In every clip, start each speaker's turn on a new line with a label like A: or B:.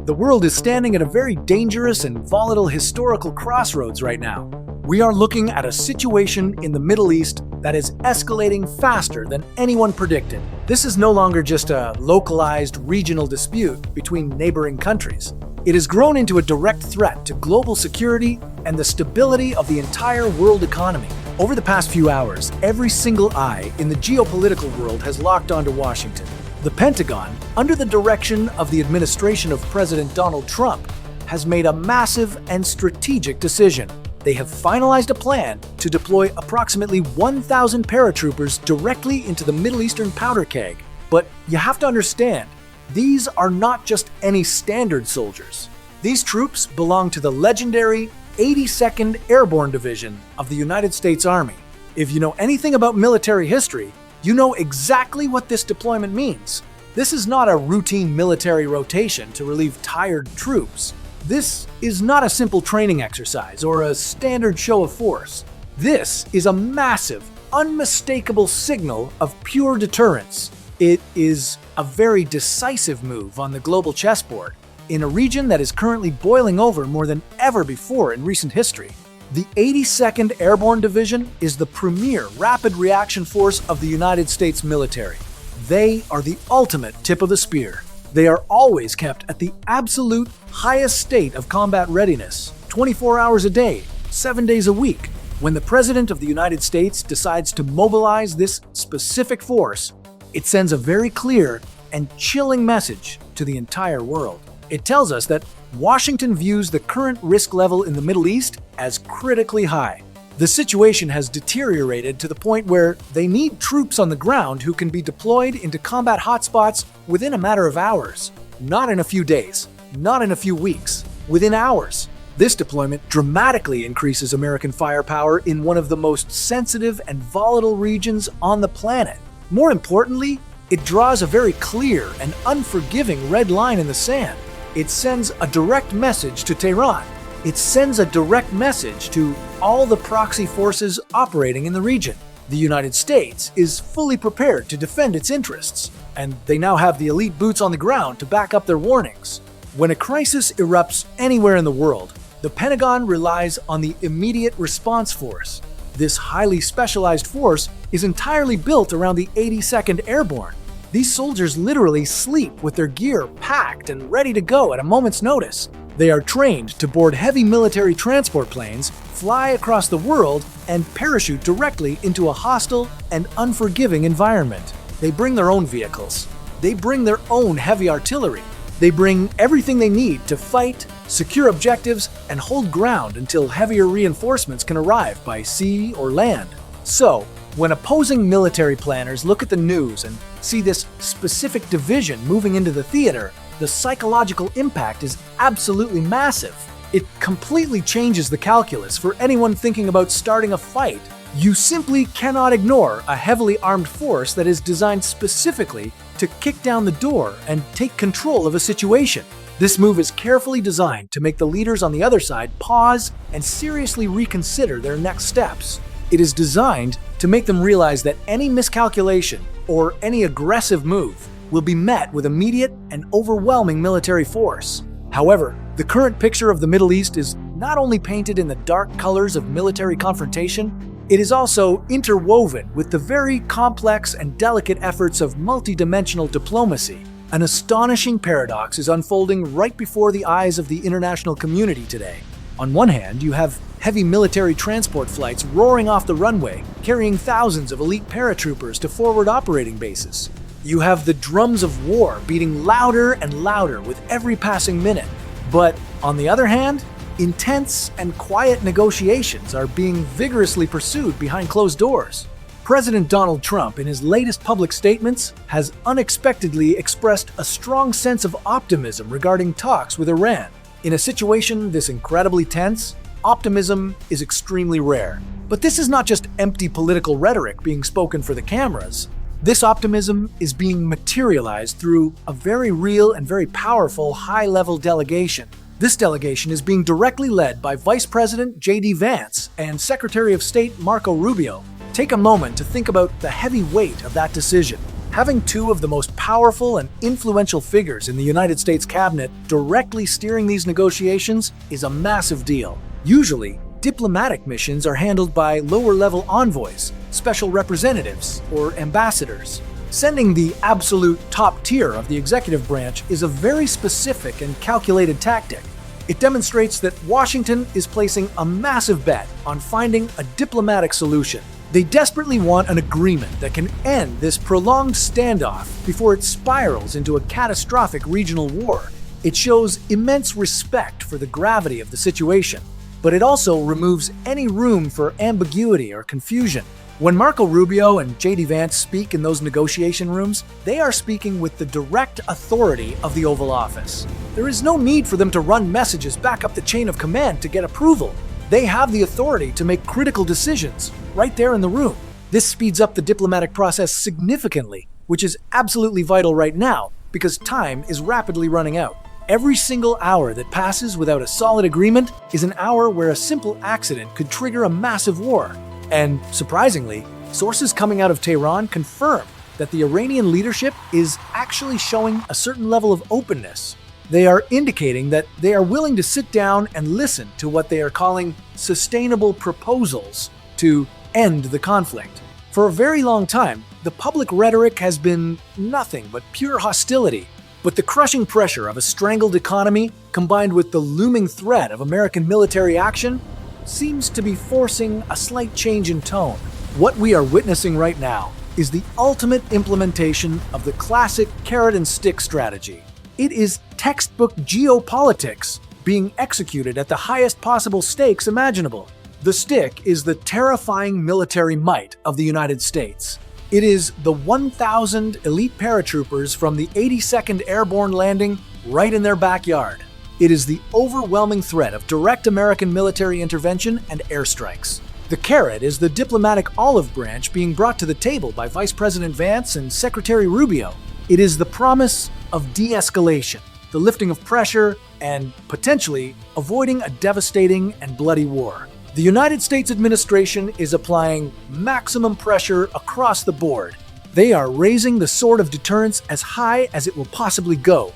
A: The world is standing at a very dangerous and volatile historical crossroads right now. We are looking at a situation in the Middle East that is escalating faster than anyone predicted. This is no longer just a localized regional dispute between neighboring countries. It has grown into a direct threat to global security and the stability of the entire world economy. Over the past few hours, every single eye in the geopolitical world has locked onto Washington. The Pentagon, under the direction of the administration of President Donald Trump, has made a massive and strategic decision. They have finalized a plan to deploy approximately 1,000 paratroopers directly into the Middle Eastern powder keg. But you have to understand, these are not just any standard soldiers. These troops belong to the legendary 82nd Airborne Division of the United States Army. If you know anything about military history, you know exactly what this deployment means. This is not a routine military rotation to relieve tired troops. This is not a simple training exercise or a standard show of force. This is a massive, unmistakable signal of pure deterrence. It is a very decisive move on the global chessboard in a region that is currently boiling over more than ever before in recent history. The 82nd Airborne Division is the premier rapid reaction force of the United States military. They are the ultimate tip of the spear. They are always kept at the absolute highest state of combat readiness, 24 hours a day, 7 days a week. When the President of the United States decides to mobilize this specific force, it sends a very clear and chilling message to the entire world. It tells us that Washington views the current risk level in the Middle East as critically high. The situation has deteriorated to the point where they need troops on the ground who can be deployed into combat hotspots within a matter of hours. Not in a few days, not in a few weeks, within hours. This deployment dramatically increases American firepower in one of the most sensitive and volatile regions on the planet. More importantly, it draws a very clear and unforgiving red line in the sand. It sends a direct message to Tehran. It sends a direct message to all the proxy forces operating in the region. The United States is fully prepared to defend its interests, and they now have the elite boots on the ground to back up their warnings. When a crisis erupts anywhere in the world, the Pentagon relies on the Immediate Response Force. This highly specialized force is entirely built around the 82nd Airborne. These soldiers literally sleep with their gear packed and ready to go at a moment's notice. They are trained to board heavy military transport planes, fly across the world, and parachute directly into a hostile and unforgiving environment. They bring their own vehicles. They bring their own heavy artillery. They bring everything they need to fight, secure objectives, and hold ground until heavier reinforcements can arrive by sea or land. So, when opposing military planners look at the news and see this specific division moving into the theater, the psychological impact is absolutely massive. It completely changes the calculus for anyone thinking about starting a fight. You simply cannot ignore a heavily armed force that is designed specifically to kick down the door and take control of a situation. This move is carefully designed to make the leaders on the other side pause and seriously reconsider their next steps. It is designed to make them realize that any miscalculation or any aggressive move will be met with immediate and overwhelming military force. However, the current picture of the Middle East is not only painted in the dark colors of military confrontation, it is also interwoven with the very complex and delicate efforts of multidimensional diplomacy. An astonishing paradox is unfolding right before the eyes of the international community today. On one hand, you have heavy military transport flights roaring off the runway, carrying thousands of elite paratroopers to forward operating bases. You have the drums of war beating louder and louder with every passing minute. But on the other hand, intense and quiet negotiations are being vigorously pursued behind closed doors. President Donald Trump, in his latest public statements, has unexpectedly expressed a strong sense of optimism regarding talks with Iran. In a situation this incredibly tense, optimism is extremely rare. But this is not just empty political rhetoric being spoken for the cameras. This optimism is being materialized through a very real and very powerful high-level delegation. This delegation is being directly led by Vice President J.D. Vance and Secretary of State Marco Rubio. Take a moment to think about the heavy weight of that decision. Having two of the most powerful and influential figures in the United States cabinet directly steering these negotiations is a massive deal. Usually, diplomatic missions are handled by lower-level envoys, special representatives, or ambassadors. Sending the absolute top tier of the executive branch is a very specific and calculated tactic. It demonstrates that Washington is placing a massive bet on finding a diplomatic solution. They desperately want an agreement that can end this prolonged standoff before it spirals into a catastrophic regional war. It shows immense respect for the gravity of the situation, but it also removes any room for ambiguity or confusion. When Marco Rubio and J.D. Vance speak in those negotiation rooms, they are speaking with the direct authority of the Oval Office. There is no need for them to run messages back up the chain of command to get approval. They have the authority to make critical decisions right there in the room. This speeds up the diplomatic process significantly, which is absolutely vital right now because time is rapidly running out. Every single hour that passes without a solid agreement is an hour where a simple accident could trigger a massive war. And surprisingly, sources coming out of Tehran confirm that the Iranian leadership is actually showing a certain level of openness. They are indicating that they are willing to sit down and listen to what they are calling sustainable proposals to end the conflict. For a very long time, the public rhetoric has been nothing but pure hostility. But the crushing pressure of a strangled economy, combined with the looming threat of American military action, seems to be forcing a slight change in tone. What we are witnessing right now is the ultimate implementation of the classic carrot and stick strategy. It is textbook geopolitics being executed at the highest possible stakes imaginable. The stick is the terrifying military might of the United States. It is the 1,000 elite paratroopers from the 82nd Airborne landing right in their backyard. It is the overwhelming threat of direct American military intervention and airstrikes. The carrot is the diplomatic olive branch being brought to the table by Vice President Vance and Secretary Rubio. It is the promise of de-escalation, the lifting of pressure, and potentially avoiding a devastating and bloody war. The United States administration is applying maximum pressure across the board. They are raising the sword of deterrence as high as it will possibly go,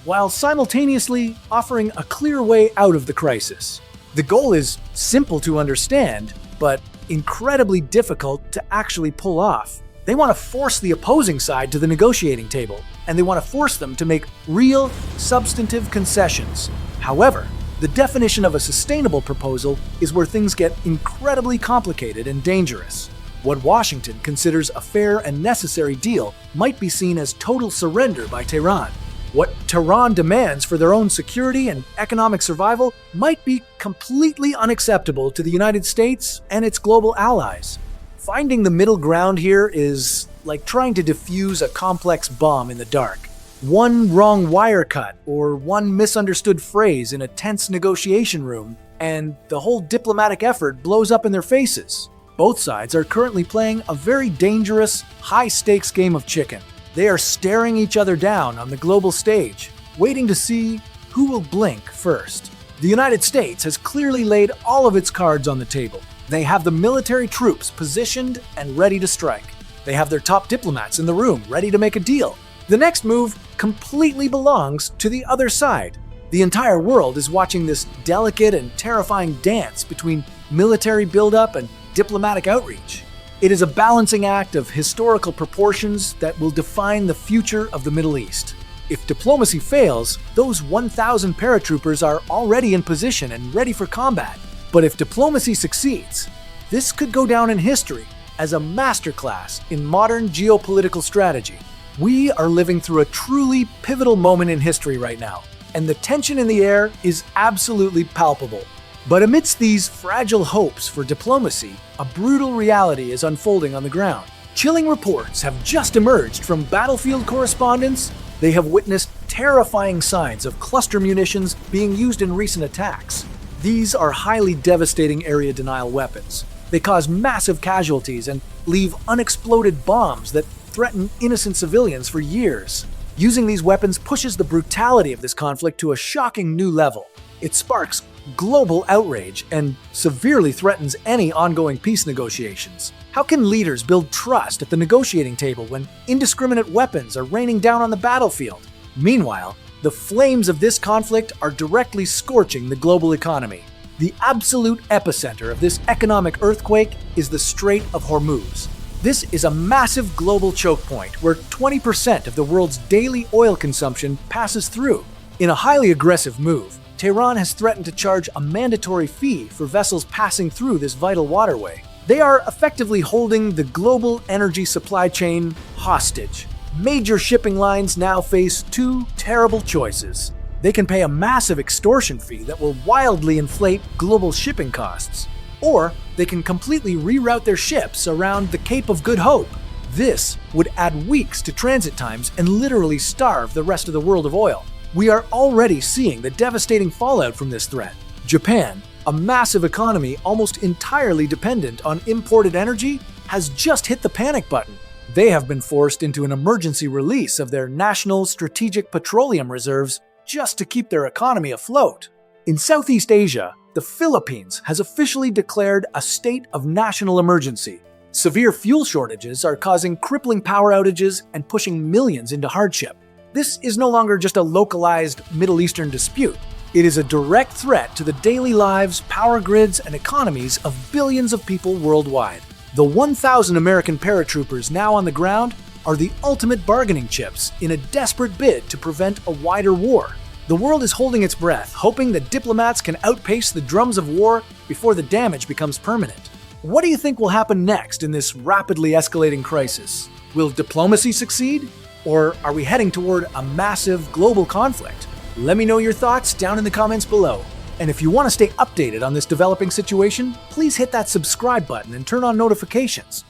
A: while simultaneously offering a clear way out of the crisis. The goal is simple to understand, but incredibly difficult to actually pull off. They want to force the opposing side to the negotiating table, and they want to force them to make real, substantive concessions. However, the definition of a sustainable proposal is where things get incredibly complicated and dangerous. What Washington considers a fair and necessary deal might be seen as total surrender by Tehran. What Tehran demands for their own security and economic survival might be completely unacceptable to the United States and its global allies. Finding the middle ground here is like trying to defuse a complex bomb in the dark. One wrong wire cut or one misunderstood phrase in a tense negotiation room, and the whole diplomatic effort blows up in their faces. Both sides are currently playing a very dangerous, high-stakes game of chicken. They are staring each other down on the global stage, waiting to see who will blink first. The United States has clearly laid all of its cards on the table. They have the military troops positioned and ready to strike. They have their top diplomats in the room, ready to make a deal. The next move completely belongs to the other side. The entire world is watching this delicate and terrifying dance between military buildup and diplomatic outreach. It is a balancing act of historical proportions that will define the future of the Middle East. If diplomacy fails, those 1,000 paratroopers are already in position and ready for combat. But if diplomacy succeeds, this could go down in history as a masterclass in modern geopolitical strategy. We are living through a truly pivotal moment in history right now, and the tension in the air is absolutely palpable. But amidst these fragile hopes for diplomacy, a brutal reality is unfolding on the ground. Chilling reports have just emerged from battlefield correspondents. They have witnessed terrifying signs of cluster munitions being used in recent attacks. These are highly devastating area denial weapons. They cause massive casualties and leave unexploded bombs that threaten innocent civilians for years. Using these weapons pushes the brutality of this conflict to a shocking new level. It sparks global outrage and severely threatens any ongoing peace negotiations. How can leaders build trust at the negotiating table when indiscriminate weapons are raining down on the battlefield? Meanwhile, the flames of this conflict are directly scorching the global economy. The absolute epicenter of this economic earthquake is the Strait of Hormuz. This is a massive global choke point where 20% of the world's daily oil consumption passes through. In a highly aggressive move, Tehran has threatened to charge a mandatory fee for vessels passing through this vital waterway. They are effectively holding the global energy supply chain hostage. Major shipping lines now face two terrible choices. They can pay a massive extortion fee that will wildly inflate global shipping costs, or they can completely reroute their ships around the Cape of Good Hope. This would add weeks to transit times and literally starve the rest of the world of oil. We are already seeing the devastating fallout from this threat. Japan, a massive economy almost entirely dependent on imported energy, has just hit the panic button. They have been forced into an emergency release of their national strategic petroleum reserves just to keep their economy afloat. In Southeast Asia, the Philippines has officially declared a state of national emergency. Severe fuel shortages are causing crippling power outages and pushing millions into hardship. This is no longer just a localized Middle Eastern dispute. It is a direct threat to the daily lives, power grids, and economies of billions of people worldwide. The 1,000 American paratroopers now on the ground are the ultimate bargaining chips in a desperate bid to prevent a wider war. The world is holding its breath, hoping that diplomats can outpace the drums of war before the damage becomes permanent. What do you think will happen next in this rapidly escalating crisis? Will diplomacy succeed? Or are we heading toward a massive global conflict? Let me know your thoughts down in the comments below. And if you want to stay updated on this developing situation, please hit that subscribe button and turn on notifications.